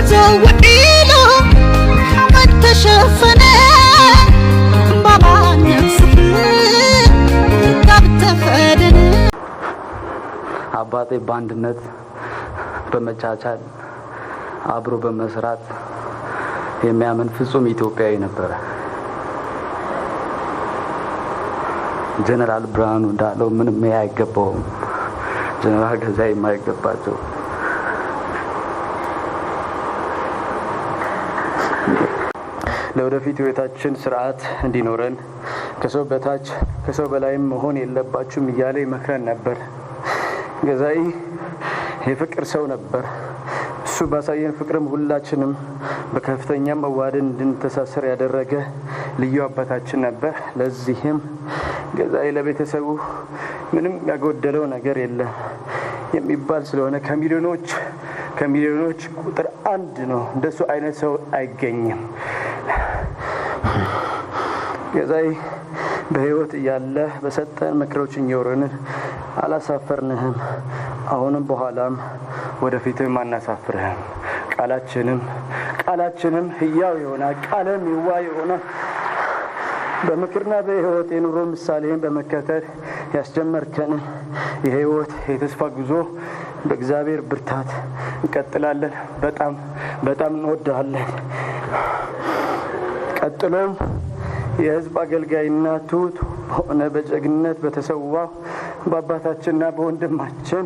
زوقيلو حمد تشفنا بابا نسفر قبت فدنا አባቴ በአንድነት በመቻቻል አብሮ በመስራት የሚያምን ፍጹም ኢትዮጵያዊ ነበር። ጀነራል ብርሃኑ እንዳለው ምንም አይገባውም። ጀነራል ገዛኢ የማይገባቸው ለወደፊት ህይወታችን ስርዓት እንዲኖረን ከሰው በታች ከሰው በላይም መሆን የለባችሁም እያለ ይመክረን ነበር። ገዛኢ የፍቅር ሰው ነበር። እሱ ባሳየን ፍቅርም ሁላችንም በከፍተኛ መዋደድ እንድንተሳሰር ያደረገ ልዩ አባታችን ነበር። ለዚህም ገዛኢ ለቤተሰቡ ምንም ያጎደለው ነገር የለም የሚባል ስለሆነ ከሚሊዮኖች ቁጥር አንድ ነው። እንደሱ አይነት ሰው አይገኝም። ገዛኢ በህይወት እያለ በሰጠን ምክሮችን እየወረንን አላሳፈርንህም። አሁንም በኋላም ወደፊትም አናሳፍርህም። ቃላችንም ህያው ይሆናል። ቃልም ይዋይ ይሆናል። በምክርና በህይወት የኑሮ ምሳሌን በመከተል ያስጀመርከንን የህይወት የተስፋ ጉዞ በእግዚአብሔር ብርታት እንቀጥላለን። በጣም እንወድሃለን። ቀጥሎም የህዝብ አገልጋይና ትሁት ሆነ በጀግንነት በተሰዋው በአባታችንና በወንድማችን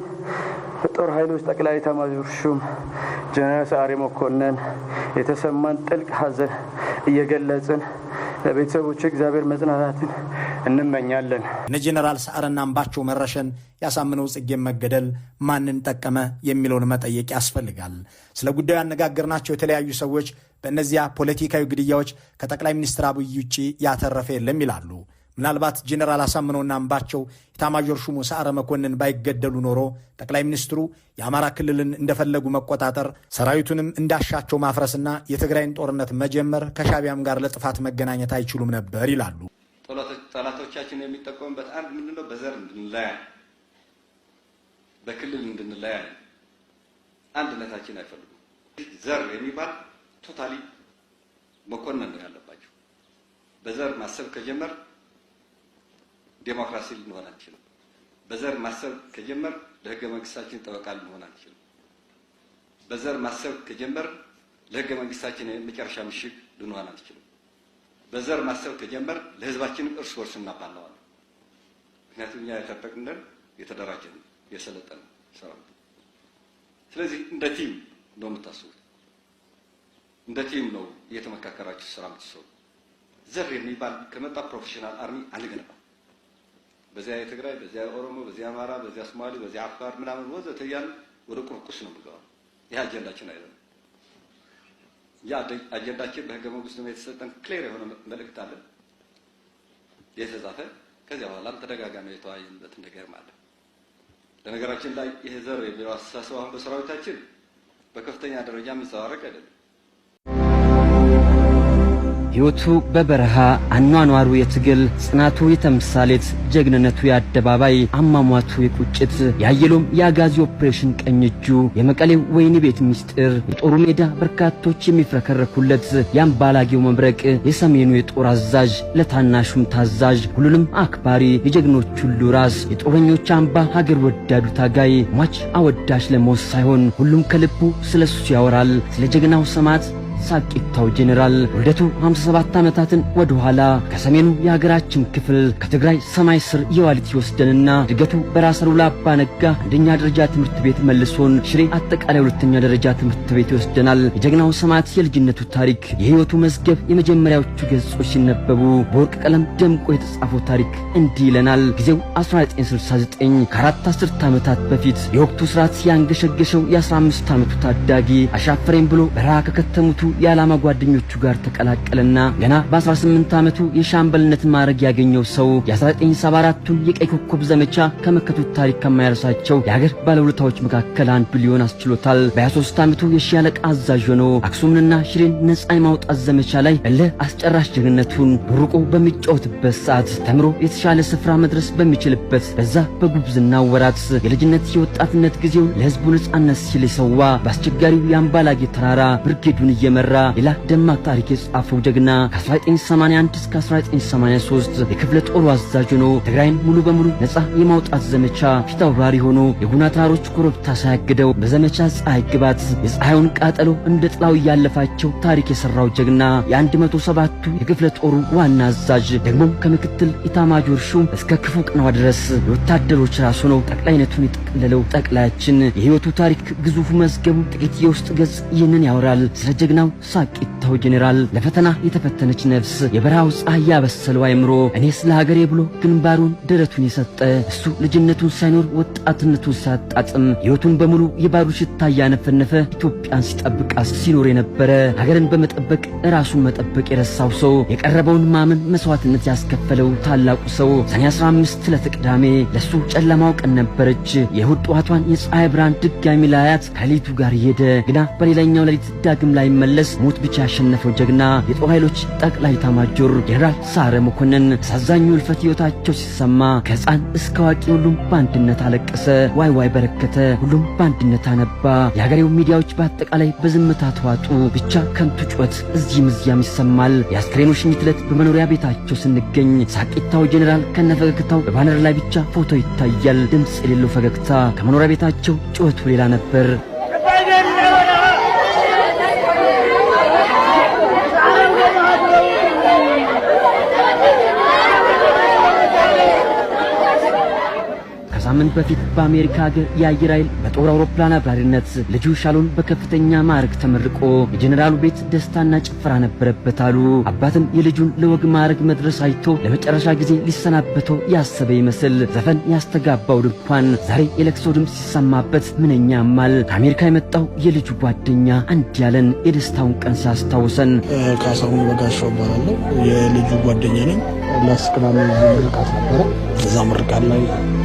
በጦር ኃይሎች ጠቅላይ ኤታማዦር ሹም ጀነራል ሰዓረ መኮንን የተሰማን ጥልቅ ሐዘን እየገለጽን ለቤተሰቦች እግዚአብሔር መጽናናትን እንመኛለን። ጀነራል ሰዓረና አምባቸው መረሸን ያሳምነው ጽጌም መገደል ማንን ጠቀመ የሚለውን መጠየቅ ያስፈልጋል። ስለ ጉዳዩ ያነጋገርናቸው የተለያዩ ሰዎች በእነዚያ ፖለቲካዊ ግድያዎች ከጠቅላይ ሚኒስትር አብይ ውጪ ያተረፈ የለም ይላሉ። ምናልባት ጀነራል አሳምነውና አምባቸው ኤታማዦር ሹሙ ሰዓረ መኮንን ባይገደሉ ኖሮ ጠቅላይ ሚኒስትሩ የአማራ ክልልን እንደፈለጉ መቆጣጠር፣ ሰራዊቱንም እንዳሻቸው ማፍረስና የትግራይን ጦርነት መጀመር ከሻቢያም ጋር ለጥፋት መገናኘት አይችሉም ነበር ይላሉ። ጠላቶቻችን የሚጠቀሙበት አንድ ምንድነው? በዘር እንድንለያይ፣ በክልል እንድንለያይ፣ አንድነታችን አይፈልጉም። ዘር የሚባል ቶታሊ መኮንን ነው ያለባቸው። በዘር ማሰብ ከጀመር ዴሞክራሲ ልንሆን አንችልም። በዘር ማሰብ ከጀመር ለህገ መንግስታችን ጠበቃ ልንሆን አንችልም። በዘር ማሰብ ከጀመር ለህገ መንግስታችን የመጨረሻ ምሽግ ልንሆን አንችልም። በዘር ማሰብ ከጀመር ለህዝባችን እርስ በርስ እናባላዋለን። ምክንያቱም እኛ የታጠቅነን የተደራጀን የሰለጠን ሰራዊት። ስለዚህ እንደ ቲም ነው የምታስቡት። እንደ ቲም ነው እየተመካከራችሁ ስራ የምትሰሩ። ዘር የሚባል ከመጣ ፕሮፌሽናል አርሚ አንገነባም። በዚያ የትግራይ፣ በዚያ ኦሮሞ፣ በዚያ አማራ፣ በዚያ ሶማሌ፣ በዚያ አፋር ምናምን ወዘተ እያልን ወደ ቁርቁስ ነው የምንገባው። ይህ አጀንዳችን አይደለም። ያ አጀንዳችን በህገ መንግስቱ የተሰጠን ክሊር የሆነ መልእክት አለ የተጻፈ። ከዚያ በኋላም ተደጋጋሚ የተወያየንበት ነገር ማለት። ለነገራችን ላይ ይሄ ዘር የሚለው አስተሳሰብ አሁን በሰራዊታችን በከፍተኛ ደረጃ የሚንጸባረቅ አይደለም። ሕይወቱ በበረሃ አኗኗሩ የትግል ጽናቱ የተምሳሌት ጀግንነቱ የአደባባይ አሟሟቱ የቁጭት ያየሎም የአጋዚ ኦፕሬሽን ቀኝ እጁ የመቀሌው ወይኒ ቤት ሚስጥር የጦሩ ሜዳ በርካቶች የሚፍረከረኩለት የአምባላጌው መብረቅ የሰሜኑ የጦር አዛዥ ለታናሹም ታዛዥ ሁሉንም አክባሪ የጀግኖች ሁሉ ራስ የጦረኞች አምባ ሀገር ወዳዱ ታጋይ ሟች አወዳሽ ለሞት ሳይሆን ሁሉም ከልቡ ስለሱ ያወራል። ስለ ጀግናው ሰማዕት ሳቂታው ጄኔራል ወልደቱ 57 ዓመታትን ወደ ኋላ ከሰሜኑ የሀገራችን ክፍል ከትግራይ ሰማይ ስር የዋሊት ይወስደንና ድገቱ በራስ አሉላ አባ ነጋ አንደኛ ደረጃ ትምህርት ቤት መልሶን ሽሬ አጠቃላይ ሁለተኛ ደረጃ ትምህርት ቤት ይወስደናል። የጀግናው ሰማዕት የልጅነቱ ታሪክ የህይወቱ መዝገብ የመጀመሪያዎቹ ገጾች ሲነበቡ በወርቅ ቀለም ደምቆ የተጻፈው ታሪክ እንዲህ ይለናል። ጊዜው 1969 ከአራት አስርት ዓመታት በፊት የወቅቱ ስርዓት ያንገሸገሸው የ15 ዓመቱ ታዳጊ አሻፈረኝ ብሎ በረሃ ከከተሙቱ የዓላማ ጓደኞቹ ጋር ተቀላቀለና ገና በ18 ዓመቱ የሻምበልነት ማዕረግ ያገኘው ሰው የ1974ቱን የቀይ ኮከብ ዘመቻ ከመከቱት ታሪክ ከማይረሳቸው የሀገር ባለውለታዎች መካከል አንዱ ሊሆን አስችሎታል። በ23 ዓመቱ የሻለቃ አዛዥ ሆኖ አክሱምንና ሽሬን ነፃ የማውጣት ዘመቻ ላይ አስጨራሽ ጀግንነቱን ሩቆ በሚጫወትበት ሰዓት ተምሮ የተሻለ ስፍራ መድረስ በሚችልበት በዛ በጉብዝና ወራት የልጅነት የወጣትነት ጊዜውን ለህዝቡ ነፃነት ሲል የሰዋ በአስቸጋሪው የአምባላጌ ተራራ ብርጌዱን እየመራ ሌላ ደማቅ ታሪክ የጻፈው ጀግና ከ1981 እስከ 1983 የክፍለ ጦሩ አዛዥ ሆኖ ትግራይን ሙሉ በሙሉ ነፃ የማውጣት ዘመቻ ፊት አውራሪ ሆኖ የጉና ተራሮች ኮረብታ ሳያግደው በዘመቻ ፀሐይ ግባት የፀሐዩን ቃጠሎ እንደ ጥላው ያለፋቸው ታሪክ የሰራው ጀግና የ107ቱ የክፍለ ጦሩ ዋና አዛዥ ደግሞ ከምክትል ኢታማጆር ሹም እስከ ክፉ ቀኗ ድረስ የወታደሮች ራስ ሆኖ ጠቅላይነቱን የጠቅለለው ጠቅላያችን የህይወቱ ታሪክ ግዙፉ መዝገቡ ጥቂት የውስጥ ገጽ ይህንን ያወራል። ስለ ጀግናው ሳቂታው ጄኔራል ለፈተና የተፈተነች ነፍስ የበረሃው ፀሐይ ያበሰለው አይምሮ እኔ ስለ ሀገሬ ብሎ ግንባሩን ደረቱን የሰጠ እሱ ልጅነቱን ሳይኖር ወጣትነቱን ሳያጣጥም ህይወቱን በሙሉ የባሩ ሽታ እያነፈነፈ ኢትዮጵያን ሲጠብቃ ሲኖር የነበረ ሀገርን በመጠበቅ ራሱን መጠበቅ የረሳው ሰው የቀረበውን ማመን መስዋዕትነት ያስከፈለው ታላቁ ሰው ሰኔ 15 ለተቅዳሜ ለሱ ጨለማው ቀን ነበረች። የእሁድ ጠዋቷን የፀሐይ ብርሃን ድጋሚ ላያት ከሌሊቱ ጋር ሄደ። ግና በሌላኛው ሌሊት ዳግም ላይ መለስ ሞት ብቻ ያሸነፈው ጀግና የጦር ኃይሎች ጠቅላይ ኤታማዦር ጄኔራል ሰዓረ መኮንን አሳዛኙ እልፈት ህይወታቸው ሲሰማ ከህፃን እስከ አዋቂ ሁሉም በአንድነት አለቀሰ። ዋይ ዋይ በረከተ። ሁሉም በአንድነት አነባ። የሀገሬው ሚዲያዎች በአጠቃላይ በዝምታ ተዋጡ። ብቻ ከንቱ ጩኸት እዚህም እዚያም ይሰማል። የአስክሬኑ ሽኝት ዕለት በመኖሪያ ቤታቸው ስንገኝ ሳቂታው ጄኔራል ከነፈገግታው በባነር ላይ ብቻ ፎቶ ይታያል። ድምፅ የሌለው ፈገግታ። ከመኖሪያ ቤታቸው ጩኸቱ ሌላ ነበር። ከሳምንት በፊት በአሜሪካ ሀገር የአየር ኃይል በጦር አውሮፕላን አብራሪነት ልጁ ሻሎን በከፍተኛ ማዕረግ ተመርቆ የጄኔራሉ ቤት ደስታና ጭፈራ ነበረበት አሉ። አባትም የልጁን ለወግ ማዕረግ መድረስ አይቶ ለመጨረሻ ጊዜ ሊሰናበተው ያሰበ ይመስል ዘፈን ያስተጋባው ድንኳን ዛሬ የለቅሶ ድምፅ ሲሰማበት ምንኛ ያማል። ከአሜሪካ የመጣው የልጁ ጓደኛ አንድ ያለን የደስታውን ቀን ሲያስታውሰን ካሳሁን በጋሻው እባላለሁ። የልጁ ጓደኛ ነኝ። ላስቅናም ምርቃት ነበረ። እዛ ምርቃት ላይ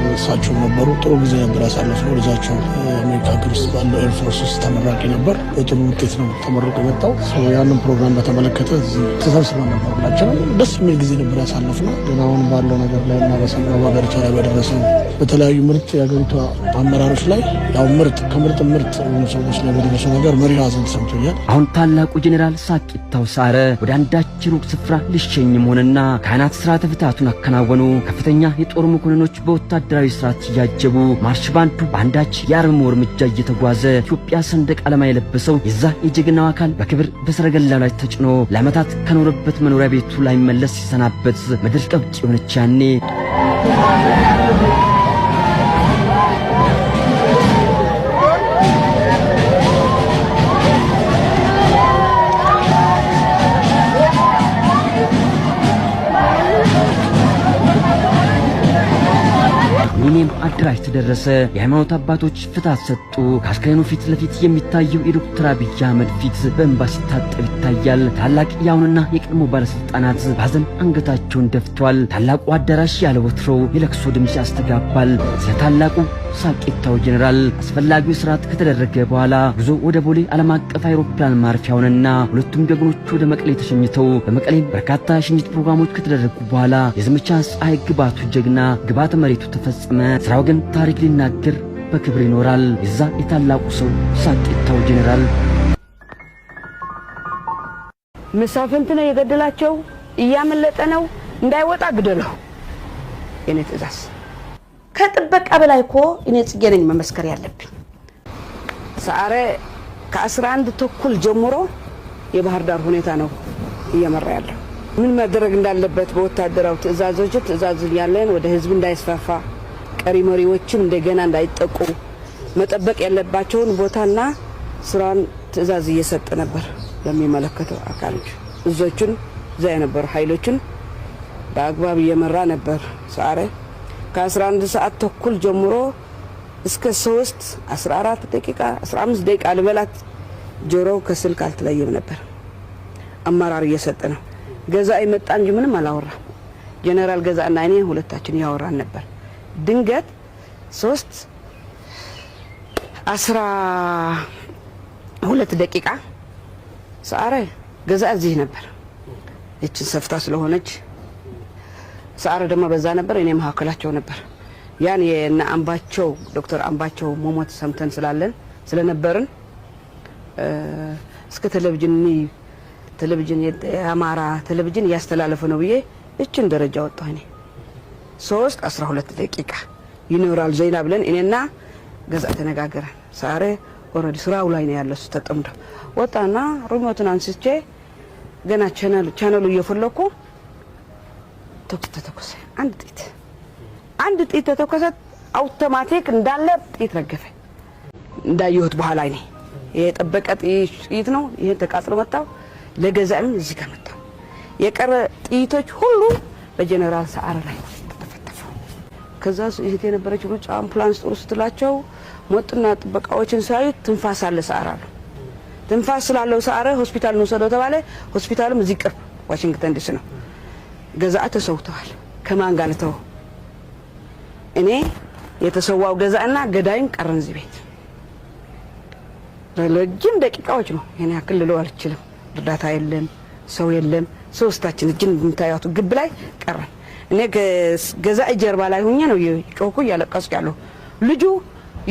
እሳቸው ነበሩ። ጥሩ ጊዜ ነበር ያሳለፍነው። ልጃቸው አሜሪካ ሀገር ውስጥ ባለው ኤርፎርስ ውስጥ ተመራቂ ነበር። በጥሩ ውጤት ነው ተመርቆ የመጣው። ያንን ፕሮግራም በተመለከተ እዚህ ተሰብስበን ነበር። ሁላችንም ደስ የሚል ጊዜ ነበር ያሳለፍነው። ግን አሁን ባለው ነገር ላይ እና በሰማው ሀገሪቷ ላይ በደረሰው በተለያዩ ምርጥ የሀገሪቷ አመራሮች ላይ ያው ምርጥ ከምርጥ ምርጥ ሰዎች ላይ በደረሰው ነገር መሪ ሀዘን ተሰምቶኛል። አሁን ታላቁ ጄኔራል ሳቂታው ሰዓረ ወደ አንዳች ሩቅ ስፍራ ሊሸኝም ሆነና ካህናት ስርዓተ ፍትሐቱን አከናወኑ። ከፍተኛ የጦር መኮንኖች በወታደራዊ ስርዓት እያጀቡ ማርሽ ባንዱ በአንዳች የአርምሞ እርምጃ እየተጓዘ ኢትዮጵያ ሰንደቅ ዓላማ የለበሰው የዛ የጀግናው አካል በክብር በሰረገላ ላይ ተጭኖ ለዓመታት ከኖረበት መኖሪያ ቤቱ ላይ መለስ ሲሰናበት ምድር ቀብጥ የሆነች ያኔ ሚኒም አድራሽ ተደረሰ። የሃይማኖት አባቶች ፍትሐት ሰጡ። ከአስክሬኑ ፊት ለፊት የሚታየው የዶክተር አብይ አህመድ ፊት በእንባ ሲታጠብ ይታያል። ታላቅ የአሁንና የቀድሞ ባለስልጣናት ባዘን አንገታቸውን ደፍቷል። ታላቁ አዳራሽ ያለ ወትሮው የለቅሶ ድምፅ ያስተጋባል። ስለ ታላቁ ሳቂታው ጄኔራል አስፈላጊው ስርዓት ከተደረገ በኋላ ጉዞ ወደ ቦሌ ዓለም አቀፍ አውሮፕላን ማረፊያ ሆነና ሁለቱም ጀግኖች ወደ መቀሌ ተሸኝተው በመቀሌም በርካታ ሽኝት ፕሮግራሞች ከተደረጉ በኋላ የዘመቻ ፀሐይ ግባቱ ጀግና ግባተ መሬቱ ተፈጸመ። ስራው ግን ታሪክ ሊናገር በክብር ይኖራል። የዛ የታላቁ ሰው ሳቂታው ጄኔራል መሳፍንት ነው የገደላቸው። እያመለጠ ነው፣ እንዳይወጣ ግደለው። የኔ ትእዛዝ ከጥበቃ በላይ እኮ እኔ ጽጌ ነኝ መመስከር ያለብኝ። ሰዓረ ከ11 ተኩል ጀምሮ የባህር ዳር ሁኔታ ነው እየመራ ያለው። ምን ማድረግ እንዳለበት በወታደራው ትእዛዝ ያለን ወደ ህዝብ እንዳይስፋፋ፣ ቀሪ መሪዎችም እንደገና እንዳይጠቁ መጠበቅ ያለባቸውን ቦታና ስራን ትእዛዝ እየሰጠ ነበር። ለሚመለከተው አካሎች እዞቹን እዛ የነበሩ ኃይሎችን በአግባብ እየመራ ነበር። ሰዓረ ከ11 ሰዓት ተኩል ጀምሮ እስከ 3 14 ደቂቃ 15 ደቂቃ ልበላት ጆሮው ከስልክ አልተለየም ነበር። አመራር እየሰጠ ነው። ገዛኢ መጣ እንጂ ምንም አላወራም። ጀነራል ገዛና እኔ ሁለታችን ያወራን ነበር። ድንገት 3:12 ደቂቃ ሰዓረ ገዛ እዚህ ነበር። እቺን ሰፍታ ስለሆነች ሰዓረ ደግሞ በዛ ነበር። እኔ መካከላቸው ነበር። ያን የና አምባቸው ዶክተር አምባቸው ሞሞት ሰምተን ስለነበርን እስከ ቴሌቪዥን የአማራ ቴሌቪዥን ያስተላለፈ ነው ብዬ እቺን ደረጃ ወጣሁ። እኔ 3:12 ደቂቃ ይኖራል ዜና ብለን እኔና ገዛ ተነጋገረን። ሰዓረ ኦሬዲ ስራው ላይ ነው ያለው ተጠምዶ ወጣና ሪሞቱን አንስቼ ገና ቻናሉ እየፈለኩ ተኩስ አንድ ጥይት ተተኮሰ። አውቶማቲክ እንዳለ ጥይት ረገፈ። እንዳየሁት በኋላ እኔ የጠበቀ ጥይት ነው ይሄ ተቃጥሎ መጣው። ለገዛም እዚህ ጋር መጣው። የቀረ ጥይቶች ሁሉ በጀነራል ሰዓረ ላይ ተፈተፉ። ከዛ ይሄት የነበረች ሩጫ አምቡላንስ ጥሩ ስትላቸው ሞጥና ጥበቃዎችን ሳይት ትንፋስ አለ ሰዓረ አሉ። ትንፋስ ስላለው ሰዓረ ሆስፒታል ነው ሰደው ተባለ። ሆስፒታሉም እዚህ ቅርብ ዋሽንግተን ዲሲ ነው። ገዛአ ተሰውተዋል። ከማን ጋር ነው? እኔ የተሰዋው ገዛና ገዳይም ቀረን እዚህ ቤት። ለረጅም ደቂቃዎች ነው እኔ አክልለው አልችልም። እርዳታ የለም፣ ሰው የለም። ሶስታችን እጅን እንታያቱ ግብ ላይ ቀረን። እኔ ገዛኢ ጀርባ ላይ ሆኜ ነው የጮኩ ያለቀስኩ ያለው። ልጁ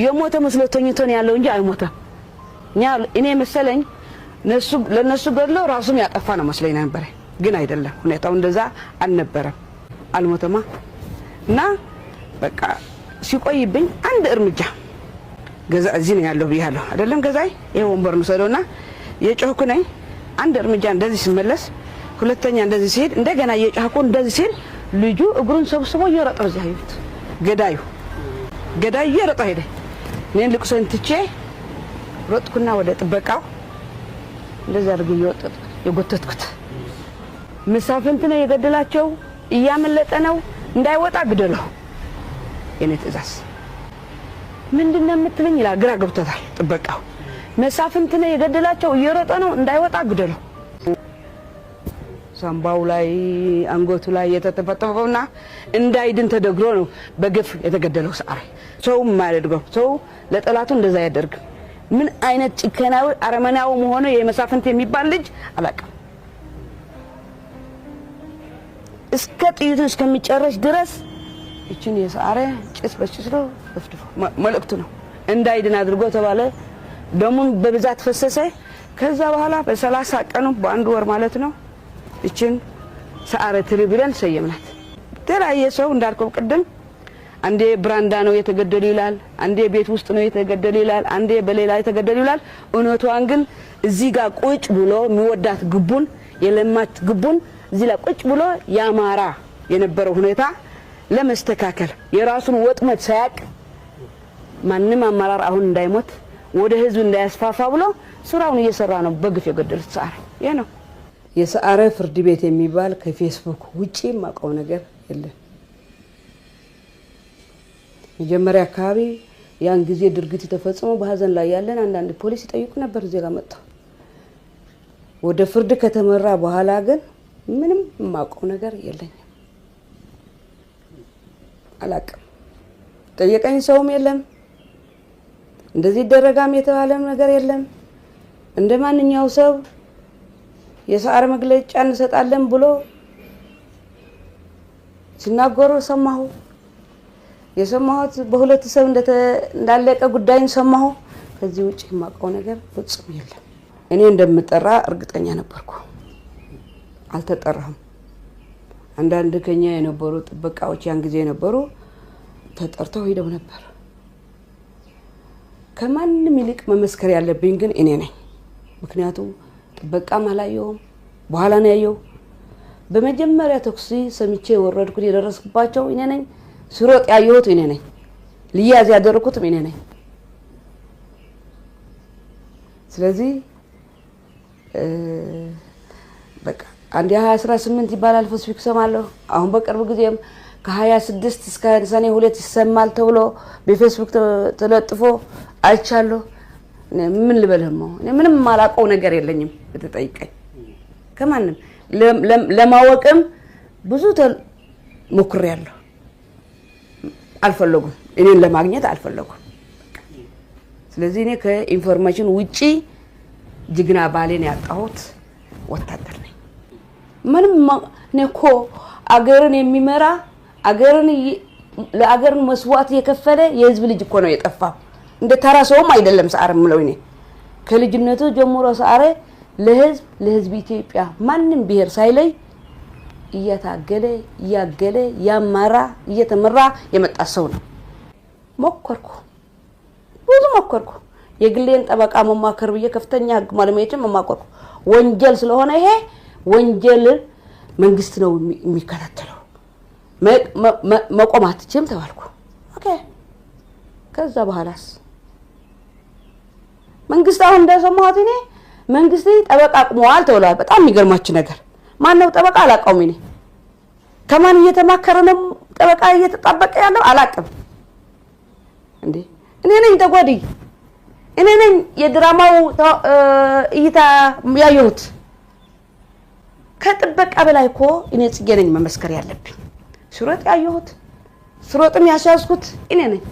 የሞተ መስሎ ተኝቶ ነው ያለው እንጂ አይሞተም። እኔ መሰለኝ ለነሱ ገድለው ራሱም ያጠፋ ነው መስለኝ ነበር፣ ግን አይደለም። ሁኔታው እንደዛ አልነበረም። አልሞተማ እና በቃ ሲቆይብኝ አንድ እርምጃ ገዛ እዚህ ነው ያለው ብያለሁ አይደለም። ገዛይ ይሄ ወንበር ነው ሰደውና የጮህኩ ነኝ። አንድ እርምጃ እንደዚህ ሲመለስ፣ ሁለተኛ እንደዚህ ሲሄድ፣ እንደገና የጮህኩ እንደዚህ ሲል ልጁ እግሩን ሰብስቦ እየሮጠ እዚህ አይሁት ገዳዩ እየሮጠ ሄደ። እኔን ልቅሶን ትቼ ሮጥኩና ወደ ጥበቃው እንደዛ አድርጌ የጎተትኩት። መሳፍንት ነው የገደላቸው፣ እያመለጠ ነው፣ እንዳይወጣ ግደለው። የኔ ትእዛዝ ምንድነው የምትለኝ ይላል። ግራ ገብቶታል ጥበቃው። መሳፍንት ነው የገደላቸው፣ እየሮጠ ነው፣ እንዳይወጣ ግደለው። ሳምባው ላይ አንጎቱ ላይ የተተፈተፈውና እንዳይድን ተደግሮ ነው በግፍ የተገደለው ሰዓረ። ሰው ማለድገው ሰው ለጠላቱ እንደዛ ያደርግ ምን አይነት ጭከናዊ አረመናው መሆኑ የመሳፍንት የሚባል ልጅ አላቀም። እስከ ጥይቱ እስከሚጨረስ ድረስ እቺን የሰዓረ ጭስ በጭስ ነው ወፍድፎ መልእክቱ ነው እንዳይድን አድርጎ ተባለ። ደሙን በብዛት ፈሰሰ። ከዛ በኋላ በ30 ቀኑ በአንድ ወር ማለት ነው እቺን ሰዓረ ትሪብለን ሰየምናት። ተራየ ሰው እንዳልከው ቅድም አንዴ ብራንዳ ነው የተገደሉ ይላል፣ አንዴ ቤት ውስጥ ነው የተገደሉ ይላል፣ አንዴ በሌላ የተገደሉ ይላል። እውነቷን ግን እዚህ ጋር ቁጭ ብሎ የሚወዳት ግቡን የለማት ግቡን እዚህ ላይ ቁጭ ብሎ ያማራ የነበረው ሁኔታ ለመስተካከል የራሱን ወጥመት ሳያቅ ማንንም አመራር አሁን እንዳይሞት ወደ ህዝብ እንዳያስፋፋ ብሎ ስራውን እየሰራ ነው በግፍ የገደሉት ሰዓረ። ይሄ ነው የሰዓረ ፍርድ ቤት የሚባል ከፌስቡክ ውጪ ማቀው ነገር የለም። መጀመሪያ አካባቢ ያን ጊዜ ድርጊት ተፈጽሞ በሐዘን ላይ ያለን አንዳንድ ፖሊስ ይጠይቁ ነበር እዚህ ጋር መጣው። ወደ ፍርድ ከተመራ በኋላ ግን ምንም ማቀው ነገር የለኝም። አላቅም። ጠየቀኝ ሰውም የለም። እንደዚህ ደረጋም የተባለም ነገር የለም። እንደማንኛው ሰው የሰዓረ መግለጫ እንሰጣለን ብሎ ሲናገሩ ሰማሁ። የሰማሁት በሁለት ሰው እንዳለቀ ጉዳይን ሰማሁ። ከዚህ ውጪ ማቀው ነገር ፍጹም የለም። እኔ እንደምጠራ እርግጠኛ ነበርኩ። አልተጠራሁም። አንዳንድ ከኛ የነበሩ ጥበቃዎች ያን ጊዜ የነበሩ ተጠርተው ሄደው ነበር። ከማንም ይልቅ መመስከር ያለብኝ ግን እኔ ነኝ። ምክንያቱም ጥበቃም አላየውም፣ በኋላ ነው ያየው። በመጀመሪያ ተኩስ ሰምቼ ወረድኩት የደረስኩባቸው እኔ ነኝ። ስሮጥ ያየሁት እኔ ነኝ። ልያዝ ያደረኩት እኔ ነኝ። ስለዚህ በቃ አንድ 2018 ይባላል ፌስቡክ ሰማለሁ። አሁን በቅርብ ጊዜም ከ26 እስከ ሰኔ 2 ይሰማል ተብሎ በፌስቡክ ተለጥፎ አይቻለሁ። ምን ልበልህ ነው? እኔ ምንም ማላቀው ነገር የለኝም። ብትጠይቀኝ ከማንም ለማወቅም ብዙ ሞክሬያለሁ። አልፈለጉም፣ እኔን ለማግኘት አልፈለጉም። ስለዚህ እኔ ከኢንፎርሜሽን ውጪ ጅግና ባሌን ያጣሁት ወታደር ነኝ። ምንም እኔ እኮ አገርን የሚመራ ለአገርን መስዋዕት የከፈለ የህዝብ ልጅ እኮ ነው የጠፋው። እንደ ተራ ሰውም አይደለም ሰዓረ ምለው እኔ ከልጅነቱ ጀምሮ ሰዓረ ለህዝብ ኢትዮጵያ ማንም ብሔር ሳይለይ እያታገለ ያገለ ያማራ እየተመራ የመጣ ሰው ነው። ሞከርኩ፣ ብዙ ሞከርኩ። የግሌን ጠበቃ መማከር ብዬ ከፍተኛ ህግ ማለሚያችን መማከርኩ። ወንጀል ስለሆነ ይሄ ወንጀል መንግስት ነው የሚከታተለው፣ መቆም አትችልም ተባልኩ። ኦኬ። ከዛ በኋላስ መንግስት አሁን እንደሰማሁት እኔ መንግስት ጠበቃ አቁመዋል ተብሏል። በጣም የሚገርማችሁ ነገር ማን ነው ጠበቃ አላውቀውም። እኔ ከማን እየተማከረ ነው ጠበቃ እየተጣበቀ ያለው አላውቅም። እንዴ እኔ ነኝ ተጓዲ፣ እኔ ነኝ የድራማው እይታ ያየሁት። ከጥበቃ በላይ እኮ እኔ ጽጌ ነኝ መመስከር ያለብኝ። ስሮጥ ያየሁት ስሮጥም ያሻዝኩት እኔ ነኝ።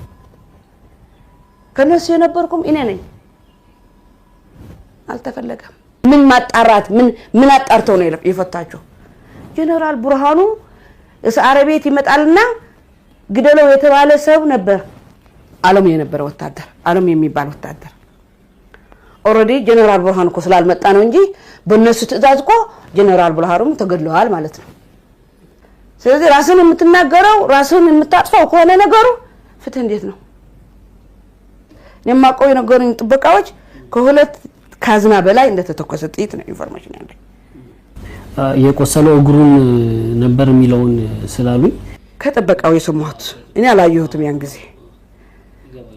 ከነሱ የነበርኩም እኔ ነኝ። አልተፈለገም። ምን ማጣራት ምን አጣርተው ነው የፈታቸው? ጀነራል ብርሃኑ ሰዓረ ቤት ይመጣልና ግደለው የተባለ ሰው ነበር። ዓለም የነበረ ወታደር፣ ዓለም የሚባል ወታደር ኦሬዲ ጀነራል ብርሃኑ እኮ ስላልመጣ ነው እንጂ በእነሱ ትዕዛዝ እኮ ጀነራል ብርሃኑም ተገድለዋል ማለት ነው። ስለዚህ ራስን የምትናገረው ራስን የምታጥፋው ከሆነ ነገሩ ፍትህ እንዴት ነው? የማቆይ ነገሩን ጥበቃዎች ከሁለት ካዝና በላይ እንደተተኮሰ ጥይት ነው ኢንፎርሜሽን ያለኝ። የቆሰለው እግሩን ነበር የሚለውን ስላሉኝ ከጥበቃው የሰማሁት እኔ አላየሁትም። ያን ጊዜ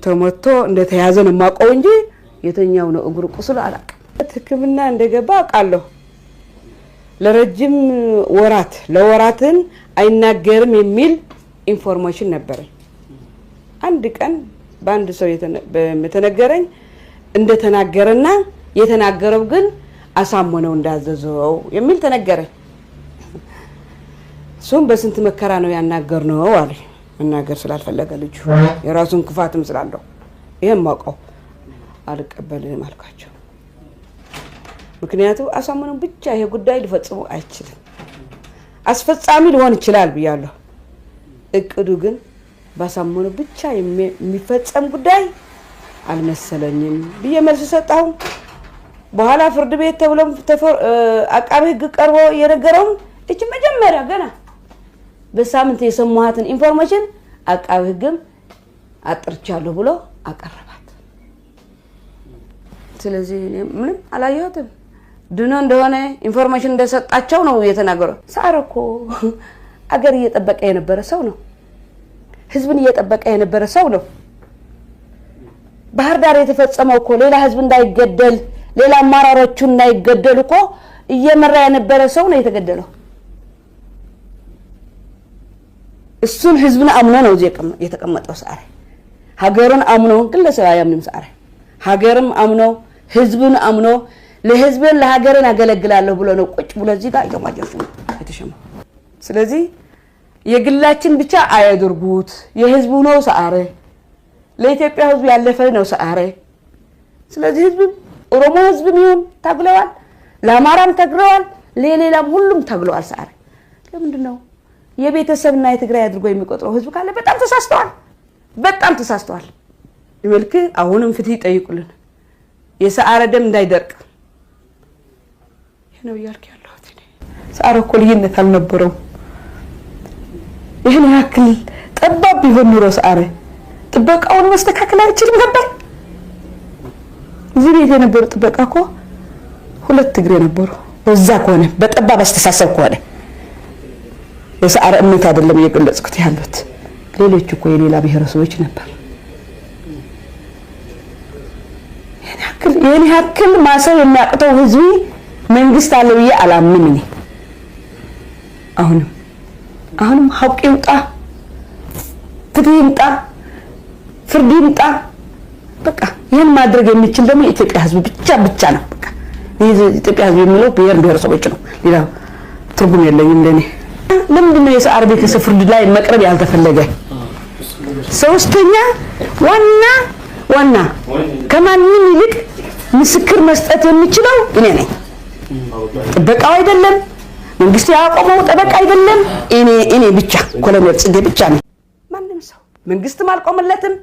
ተመቶ እንደተያዘ ነው የማውቀው እንጂ የተኛው ነው እግሩ ቁስል አላውቅም። ሕክምና እንደገባ አውቃለሁ። ለረጅም ለወራትን አይናገርም የሚል ኢንፎርሜሽን ነበር። አንድ ቀን በአንድ ሰው የተነገረኝ እንደተናገረና የተናገረው ግን አሳመነው እንዳዘዘው የሚል ተነገረኝ። እሱም በስንት መከራ ነው ያናገርነው አለ። መናገር ስላልፈለገ ልጁ የራሱን ክፋትም ስላለው ይሄን ማውቀው አልቀበልም አልኳቸው። ምክንያቱም አሳመነው ብቻ ይሄ ጉዳይ ሊፈጽሙ አይችልም። አስፈጻሚ ሊሆን ይችላል ብያለሁ። እቅዱ ግን ባሳመነው ብቻ የሚፈጸም ጉዳይ አልመሰለኝም ብዬ መልስ ሰጣሁ። በኋላ ፍርድ ቤት ተብሎም አቃቤ ህግ ቀርቦ የነገረው እቺ መጀመሪያ ገና በሳምንት የሰማሃትን ኢንፎርሜሽን አቃቤ ህግም አጥርቻለሁ ብሎ አቀረባት። ስለዚህ ምንም አላየሁትም። ድኖ እንደሆነ ኢንፎርሜሽን እንደሰጣቸው ነው የተናገረው። ሳረኮ አገር እየጠበቀ የነበረ ሰው ነው። ህዝብን እየጠበቀ የነበረ ሰው ነው። ባህር ዳር የተፈጸመው እኮ ሌላ ህዝብ እንዳይገደል ሌላ አማራሮቹ እንዳይገደሉ እኮ እየመራ የነበረ ሰው ነው የተገደለው። እሱን ህዝብን አምኖ ነው የተቀመጠው ሰዓረ። ሀገርን አምኖ ግለሰብ አያምንም ሰዓረ። ሀገርም አምኖ ህዝብን አምኖ ለህዝብን ለሀገርን አገለግላለሁ ብሎ ነው ቁጭ ብሎ እዚህ ጋር እየማጀፉ የተሸመው። ስለዚህ የግላችን ብቻ አያድርጉት። የህዝቡ ነው ሰዓረ። ለኢትዮጵያ ህዝብ ያለፈ ነው ሰዓረ። ስለዚህ ህዝብ ኦሮሞ ህዝብ ይሁን ታግለዋል፣ ለአማራም ታግለዋል፣ ለሌላም ሁሉም ታግለዋል ሰዓረ። ለምንድን ነው የቤተሰብና የትግራይ አድርጎ የሚቆጥረው ህዝብ ካለ በጣም ተሳስተዋል። ይልክ አሁንም ፍትህ ይጠይቁልን። የሰዓረ ደም እንዳይደርቅ ይሄ ነው ያልክ ያለው። ሰዓረ እኮ ልዩነት አልነበረው። ይሄን ያክል ጠባብ ቢሆን ኑሮ ሰዓረ ጥበቃውን መስተካከል አይችልም ነበር። እዚህ ቤት የነበሩ ጥበቃ እኮ ሁለት እግሬ ነበሩ። በዛ ከሆነ በጠባብ አስተሳሰብ ከሆነ የሰዓረ እምነት አይደለም እየገለጽኩት ያሉት ሌሎች እኮ የሌላ ብሔረሰቦች ነበር። የኔ ያክል ማሰብ የሚያቅተው ህዝብ መንግስት አለ ብዬ አላምንም እኔ። አሁንም ሀቅ ይውጣ፣ ፍትህ ይምጣ፣ ፍርድ ይምጣ። በቃ ይሄን ማድረግ የሚችል ደግሞ የኢትዮጵያ ህዝብ ብቻ ነው። በቃ ኢትዮጵያ ህዝብ የሚለው ብሔር ብሔረሰቦች ነው። ሌላ ትርጉም የለኝም ለኔ። ለምንድን ነው የሰዓረ ቤተሰብ ፍርድ ላይ መቅረብ ያልተፈለገ? ሶስተኛ ዋና ከማንም ይልቅ ምስክር መስጠት የሚችለው እኔ ነኝ። ጠበቃው አይደለም፣ መንግስት ያቆመው ጠበቃ አይደለም፣ እኔ ብቻ ኮሎኔል ጽጌ ብቻ ነኝ። ማንም ሰው መንግስትም አልቆመለትም፣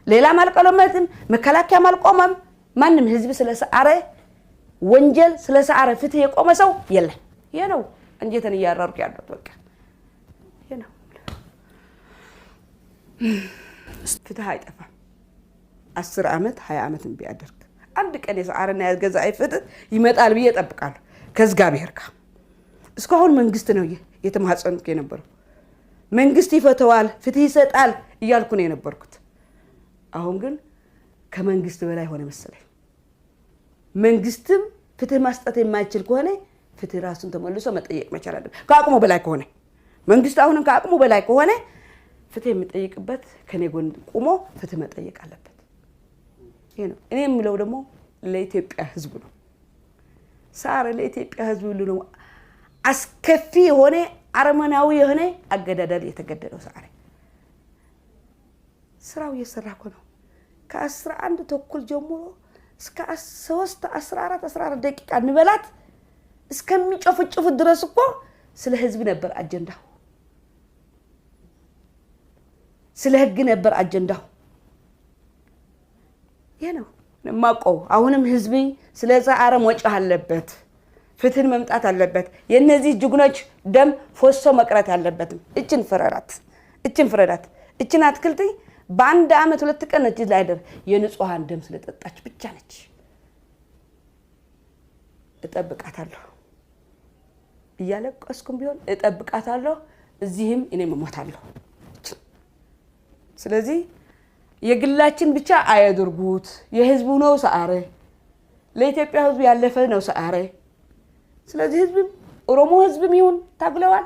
ሌላም አልቆመለትም፣ መከላከያም አልቆመም። ማንም ህዝብ ስለሰዓረ ወንጀል ስለሰዓረ ፍትህ የቆመ ሰው የለም። ይሄ ነው እንጀተን እያራሩክ ያለው በቃ ይሄ ነው። ፍትህ አይጠፋም። 10 ዓመት 20 ዓመትም ቢያደርግ አንድ ቀን የሰዓረና ያገዛ ፍትህ ይመጣል ብዬ እጠብቃለሁ ከእግዚአብሔር ጋር። እስካሁን መንግስት ነው የተማጸንኩ የነበረው። መንግስት ይፈተዋል፣ ፍትህ ይሰጣል እያልኩ ነው የነበርኩት። አሁን ግን ከመንግስት በላይ ሆነ መሰለኝ። መንግስትም ፍትህ መስጠት የማይችል ከሆነ ፍትህ ራሱን ተመልሶ መጠየቅ መቻል አለበት። ከአቅሙ በላይ ከሆነ መንግስት አሁንም ከአቅሙ በላይ ከሆነ ፍትህ የሚጠይቅበት ከኔ ጎን ቆሞ ፍትህ መጠየቅ አለበት። ይሄ ነው እኔ የምለው። ደግሞ ለኢትዮጵያ ህዝብ ነው። ሰዓረ ለኢትዮጵያ ህዝብ ሁሉ ነው። አስከፊ የሆነ አረመናዊ የሆነ አገዳደል የተገደለው ሰዓረ ስራው እየሰራኩ ነው። ከ11 ተኩል ጀምሮ እስከ 3 14 ደቂቃ ንበላት እስከሚጨፍጭፉ ድረስ እኮ ስለ ህዝብ ነበር አጀንዳው፣ ስለ ህግ ነበር አጀንዳው። ይሄ ነው ማቆው። አሁንም ህዝብ ስለ ሰዓረ መጮህ አለበት፣ ፍትህን መምጣት አለበት። የነዚህ ጅግኖች ደም ፎሶ መቅረት አለበት። እችን ፍረዳት እችን አትክልት በአንድ ዓመት 2 ቀን ነች ላይደር የንጹሃን ደም ስለጠጣች ብቻ ነች። እጠብቃታለሁ፣ እያለቀስኩም ቢሆን እጠብቃታለሁ። እዚህም እኔ እሞታለሁ። ስለዚህ የግላችን ብቻ አያድርጉት። የህዝቡ ነው ሰዓረ፣ ለኢትዮጵያ ህዝብ ያለፈ ነው ሰዓረ። ስለዚህ ህዝብም ኦሮሞ ህዝብም ይሁን ታግለዋል፣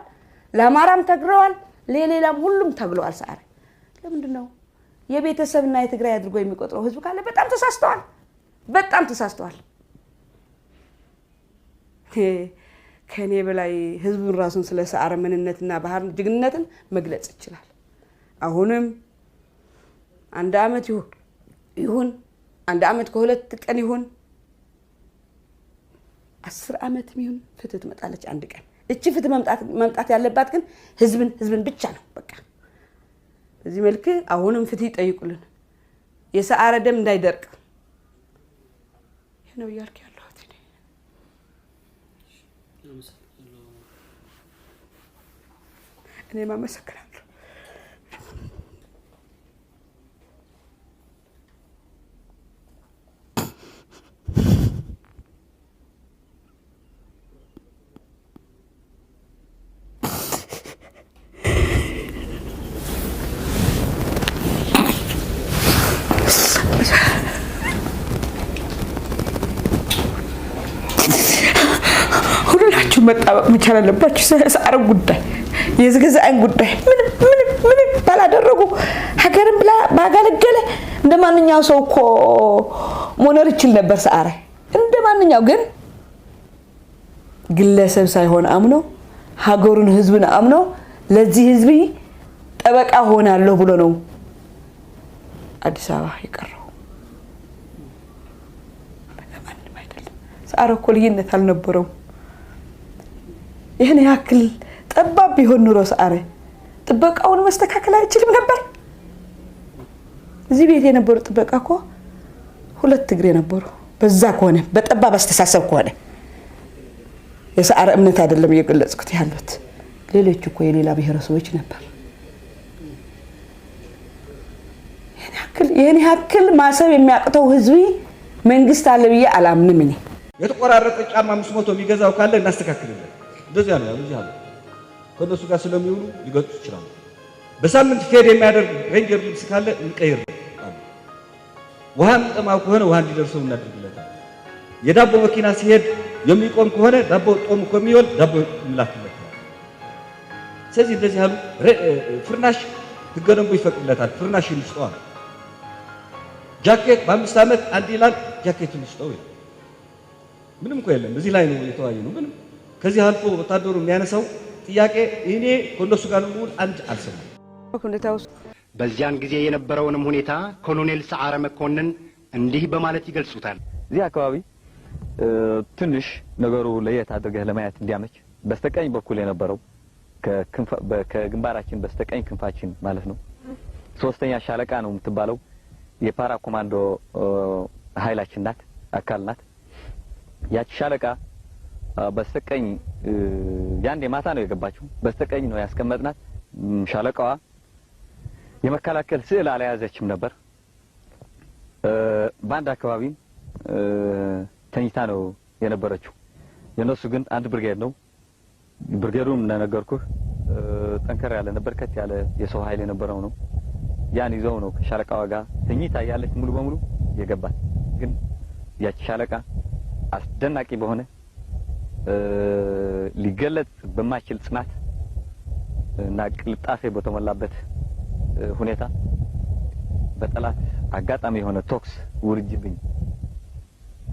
ለአማራም ታግለዋል፣ ለሌላም ሁሉም ታግለዋል ሰዓረ። ለምንድነው የቤተሰብና የትግራይ አድርጎ የሚቆጥረው ህዝብ ካለ በጣም ተሳስተዋል። ከኔ በላይ ህዝቡን ራሱን ስለ ሰዓረ ምንነትና ባህር ጅግንነትን መግለጽ ይችላል። አሁንም 1 ዓመት ይሁን 1 ዓመት ከ2 ቀን ይሁን 10 ዓመትም ይሁን ፍትህ ትመጣለች አንድ ቀን። እቺ ፍትህ መምጣት ያለባት ግን ህዝብን ብቻ ነው በቃ። በዚህ መልኩ አሁንም ፍትህ ይጠይቁልን፣ የሰዓረ ደም እንዳይደርቅ። ይሄ ነው ያልኩ ያለሁት። እኔ ማመሰግናለሁ። መጣበቅ መቻል አለባችሁ። ሰዓረ ጉዳይ የዝገዛን ጉዳይ ምንም ባላደረጉ ሀገርን ብላ ባጋለገለ እንደማንኛው ሰው እኮ መኖር ይችል ነበር ሰዓረ እንደማንኛው። ግን ግለሰብ ሳይሆን አምኖ ሀገሩን ህዝብን አምኖ ለዚህ ህዝብ ጠበቃ ሆናለሁ ብሎ ነው አዲስ አበባ የቀረው። ማንም አይደለም። ሰዓረ እኮ ልዩነት አልነበረው። ይሄን ያክል ጠባብ ቢሆን ኑሮ ሰዓረ ጥበቃውን መስተካከል አይችልም ነበር። እዚህ ቤት የነበሩ ጥበቃ እኮ 2 እግር ነበሩ። በዛ ከሆነ በጠባብ አስተሳሰብ ከሆነ የሰዓረ እምነት አይደለም እየገለጽኩት ያሉት፣ ሌሎች እኮ የሌላ ብሔረሰቦች ነበር። ይሄን ያክል ማሰብ የሚያቅተው ህዝብ መንግስት አለ ብዬ አላምንም። እኔ የተቆራረጠ ጫማ 500 የሚገዛው ካለ እናስተካክልልን። እንደዚያ ነው ያለው። ከነሱ ጋር ስለሚውሉ ሊገጡ ይችላሉ። በሳምንት ፌድ የሚያደርግ ሬንጀር ልብስ ካለ እንቀይር። ውሃ የሚጠማው ከሆነ ውሃ እንዲደርሰው እናደርግለታል። የዳቦ መኪና ሲሄድ የሚቆም ከሆነ ዳቦ ጦም ከሚወል ዳቦ እንላክለታል። ስለዚህ እንደዚህ ያሉ ፍርናሽ ህገ ደንቡ ይፈቅድለታል። ፍርናሽ ይስጠዋል። ጃኬት በ5 ዓመት አንድ ይላል ጃኬቱን ይስጠው ይላል። ምንም እኮ የለም። እዚህ ላይ ነው የተዋየ ነው። ምንም ከዚህ አልፎ ወታደሩ የሚያነሳው ጥያቄ እኔ ከነሱ ጋር ልውል አንድ አልሰማም። በዚያን ጊዜ የነበረውንም ሁኔታ ኮሎኔል ሰዓረ መኮንን እንዲህ በማለት ይገልጹታል። እዚህ አካባቢ ትንሽ ነገሩ ለየት አድርገህ ለማየት እንዲያመች በስተቀኝ በኩል የነበረው ከግንባራችን በስተቀኝ ክንፋችን ማለት ነው 3ኛ ሻለቃ ነው የምትባለው የፓራ ኮማንዶ ኃይላችን ናት አካል ናት። ያቺ ሻለቃ በስተቀኝ ያንዴ ማታ ነው የገባችው። በስተቀኝ ነው ያስቀመጥናት። ሻለቃዋ የመከላከል ስዕል አልያዘችም ነበር። ባንድ አካባቢ ተኝታ ነው የነበረችው። የነሱ ግን አንድ ብርጌድ ነው። ብርጌዱም እንደነገርኩህ ጠንከር ያለ ነበር፣ ከት ያለ የሰው ኃይል የነበረው ነው። ያን ይዘው ነው ሻለቃዋ ጋር ተኝታ ያለች ሙሉ በሙሉ የገባት። ግን ያቺ ሻለቃ አስደናቂ በሆነ ሊገለጽ በማይችል ጽናት እና ቅልጣፌ በተሞላበት ሁኔታ በጠላት አጋጣሚ የሆነ ቶክስ ውርጅብኝ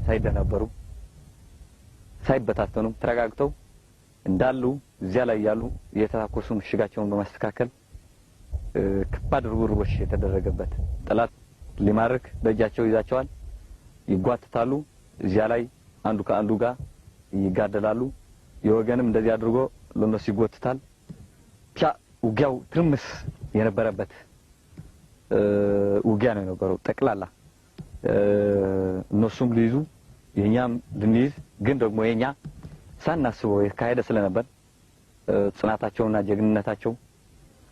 ሳይደነበሩ ሳይበታተኑ ተረጋግተው እንዳሉ እዚያ ላይ ያሉ የተታኮሱ ምሽጋቸውን በማስተካከል ከባድ ርብርቦች የተደረገበት ጠላት ሊማርክ በእጃቸው ይዛቸዋል፣ ይጓትታሉ። እዚያ ላይ አንዱ ከአንዱ ጋር ይጋደላሉ። የወገንም እንደዚህ አድርጎ ለነሱ ይጎትታል። ብቻ ውጊያው ትርምስ የነበረበት ውጊያ ነው የነበረው ጠቅላላ። እነሱም ሊይዙ የኛም ልንይዝ፣ ግን ደግሞ የኛ ሳናስበው የካሄደ ስለነበር ጽናታቸውና ጀግንነታቸው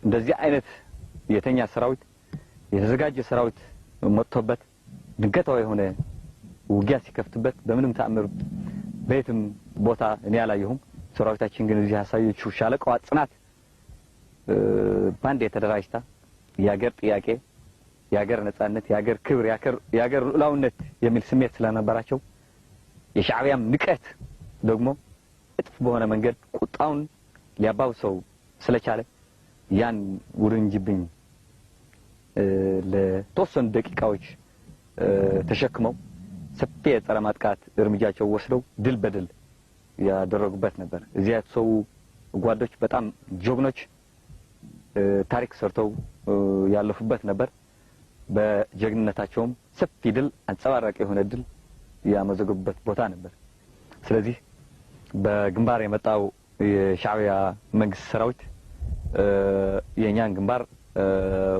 እንደዚህ አይነት የተኛ ሰራዊት የተዘጋጀ ሰራዊት መጥቶበት ድንገታዊ የሆነ ውጊያ ሲከፍትበት በምንም ተአምር በየትም ቦታ እኔ አላየሁም። ሰራዊታችን ግን እዚህ ያሳየችው ሻለቃዋ ጽናት ባንድ የተደራጅታ የሀገር ጥያቄ፣ የሀገር ነጻነት፣ የሀገር ክብር፣ የሀገር ሉዓላዊነት የሚል ስሜት ስለነበራቸው የሻዕቢያም ንቀት ደግሞ እጥፍ በሆነ መንገድ ቁጣውን ሊያባብሰው ስለቻለ ያን ውርንጅብኝ ለተወሰኑ ደቂቃዎች ተሸክመው ሰፊ የጸረ ማጥቃት እርምጃቸው ወስደው ድል በድል ያደረጉበት ነበር። እዚያ የተሰው ጓዶች በጣም ጀግኖች ታሪክ ሰርተው ያለፉበት ነበር። በጀግንነታቸውም ሰፊ ድል አንጸባራቂ የሆነ ድል ያመዘገቡበት ቦታ ነበር። ስለዚህ በግንባር የመጣው የሻዕቢያ መንግስት ሰራዊት የኛን ግንባር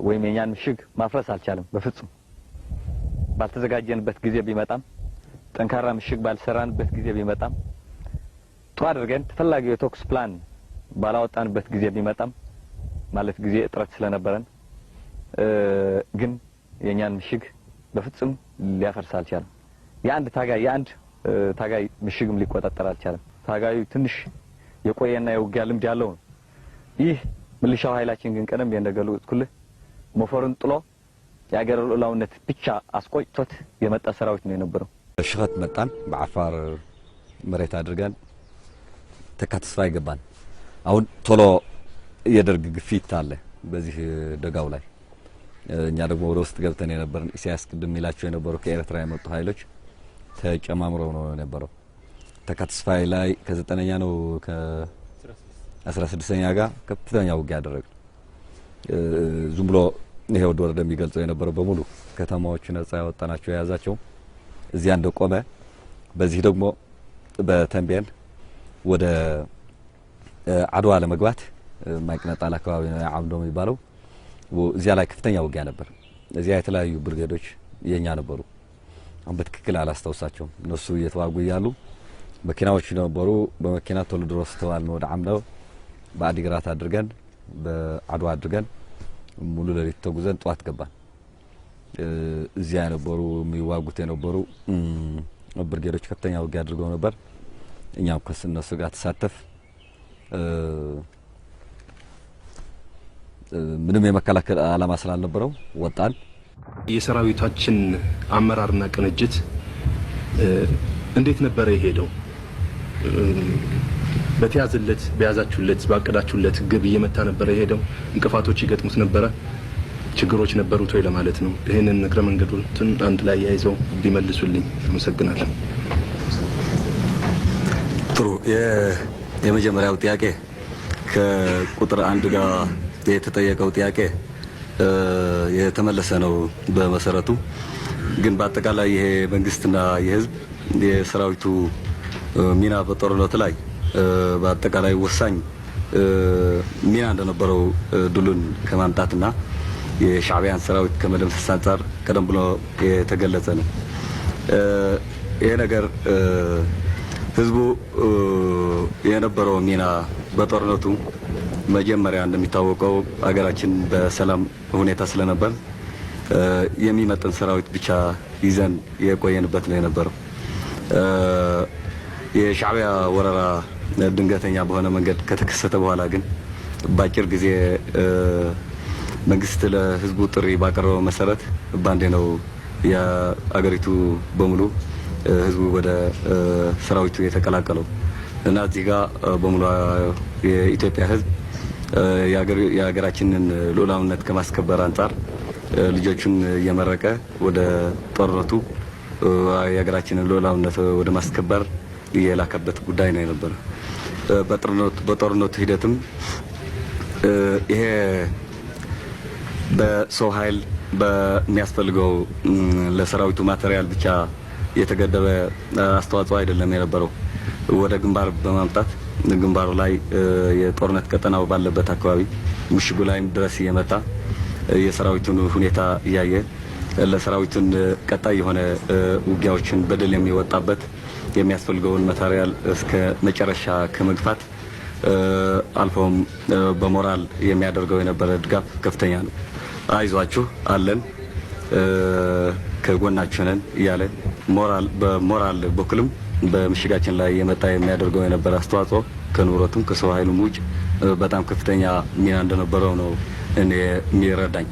ወይም የኛን ምሽግ ማፍረስ አልቻለም በፍጹም። ባልተዘጋጀንበት ጊዜ ቢመጣም ጠንካራ ምሽግ ባልሰራንበት ጊዜ ቢመጣም ጥሩ አድርገን ተፈላጊው የቶክስ ፕላን ባላወጣንበት ጊዜ ቢመጣም ማለት ጊዜ እጥረት ስለነበረን ግን የኛን ምሽግ በፍጹም ሊያፈርስ አልቻለም። የአንድ ታጋይ ምሽግም ሊቆጣጠር አልቻለም። ታጋዩ ትንሽ የቆየና የውጊያ ልምድ ያለው ነው። ይህ ምልሻው ኃይላችን ግን ቀደም እንደገለጽኩልህ ሞፈሩን ጥሎ የሀገር ሉዓላዊነት ብቻ አስቆጭቶት የመጣ ሰራዊት ነው የነበረው። ሽኸት መጣን። በአፋር መሬት አድርገን ተካተስፋ ይገባን። አሁን ቶሎ የደርግ ግፊት አለ በዚህ ደጋው ላይ። እኛ ደግሞ ወደ ውስጥ ገብተን የነበረን ኢሳያስ ቅድም ይላቸው የነበሩ ከኤርትራ የመጡ ኃይሎች ተጨማምረው ነው የነበረው። ተካተስፋይ ላይ ከ9ኛ ነው ከ16ኛ ጋር ከፍተኛ ውጊያ ያደረግን። ዝም ብሎ ይሄው ወደ የሚገልጸው የነበረው በሙሉ ከተማዎች ነጻ ያወጣናቸው የያዛቸው እዚያ እንደቆመ፣ በዚህ ደግሞ በተንቤን ወደ አድዋ ለመግባት ማይቅነጣል አካባቢ ነው አምዶ የሚባለው። እዚያ ላይ ከፍተኛ ውጊያ ነበር። እዚያ የተለያዩ ብርጌዶች የኛ ነበሩ። አሁን በትክክል አላስታውሳቸውም። እነሱ እየተዋጉ ያሉ መኪናዎች ነበሩ። በመኪና ቶሎ ድረስ ተዋልን ወደ አምዶ በአዲግራት አድርገን በአድዋ አድርገን ሙሉ ለሊት ተጉዘን ጧት ገባን። እዚያ የነበሩ የሚዋጉት የነበሩ ብርጌዶች ከፍተኛ ውጊያ አድርገው ነበር። እኛም ከእነሱ ጋር ተሳተፍ ምንም የመከላከል ዓላማ ስላልነበረው ወጣን። የሰራዊታችን አመራርና ቅንጅት እንዴት ነበር የሄደው? በተያዘለት በያዛችሁለት ባቀዳችሁለት ግብ እየመታ ነበር የሄደው? እንቅፋቶች ይገጥሙት ነበረ? ችግሮች ነበሩት ወይ ለማለት ነው። ይሄንን እግረ መንገዱን አንድ ላይ ያይዘው ቢመልሱልኝ አመሰግናለሁ። ጥሩ። የመጀመሪያው ጥያቄ ከቁጥር 1 ጋር የተጠየቀው ጥያቄ የተመለሰ ነው በመሰረቱ። ግን በአጠቃላይ ይሄ መንግስትና የህዝብ የሰራዊቱ ሚና በጦርነት ላይ በአጠቃላይ ወሳኝ ሚና እንደነበረው ድሉን ከማምጣትና የሻዕቢያን ሰራዊት ከመደምሰስ አንጻር ቀደም ብሎ የተገለጸ ነው። ይሄ ነገር ህዝቡ የነበረው ሚና በጦርነቱ መጀመሪያ እንደሚታወቀው ሀገራችን በሰላም ሁኔታ ስለነበር የሚመጥን ሰራዊት ብቻ ይዘን የቆየንበት ነው የነበረው። የሻዕቢያ ወረራ ድንገተኛ በሆነ መንገድ ከተከሰተ በኋላ ግን በአጭር ጊዜ መንግስት ለህዝቡ ጥሪ ባቀረበው መሰረት ባንዴ ነው የአገሪቱ በሙሉ ህዝቡ ወደ ሰራዊቱ የተቀላቀለው እና እዚህ ጋር በሙሉ የኢትዮጵያ ህዝብ የሀገራችንን ሉዓላዊነት ከማስከበር አንጻር ልጆቹን እየመረቀ ወደ ጦርነቱ የሀገራችንን ሉዓላዊነት ወደ ማስከበር የላከበት ጉዳይ ነው የነበረ። በጦርነቱ ሂደትም ይሄ በሰው ኃይል በሚያስፈልገው ለሰራዊቱ ማቴሪያል ብቻ የተገደበ አስተዋጽኦ አይደለም የነበረው። ወደ ግንባር በማምጣት ግንባሩ ላይ የጦርነት ቀጠናው ባለበት አካባቢ ምሽጉ ላይም ድረስ እየመጣ የሰራዊቱን ሁኔታ እያየ ለሰራዊቱን ቀጣይ የሆነ ውጊያዎችን በድል የሚወጣበት የሚያስፈልገውን ማቴሪያል እስከ መጨረሻ ከመግፋት አልፎም በሞራል የሚያደርገው የነበረ ድጋፍ ከፍተኛ ነው። አይዟችሁ አለን ከጎናችሁ ነን እያለ በሞራል በኩልም በምሽጋችን ላይ የመጣ የሚያደርገው የነበረ አስተዋጽኦ ከንብረቱም ከሰው ኃይሉም ውጭ በጣም ከፍተኛ ሚና እንደነበረው ነው እኔ የሚረዳኝ።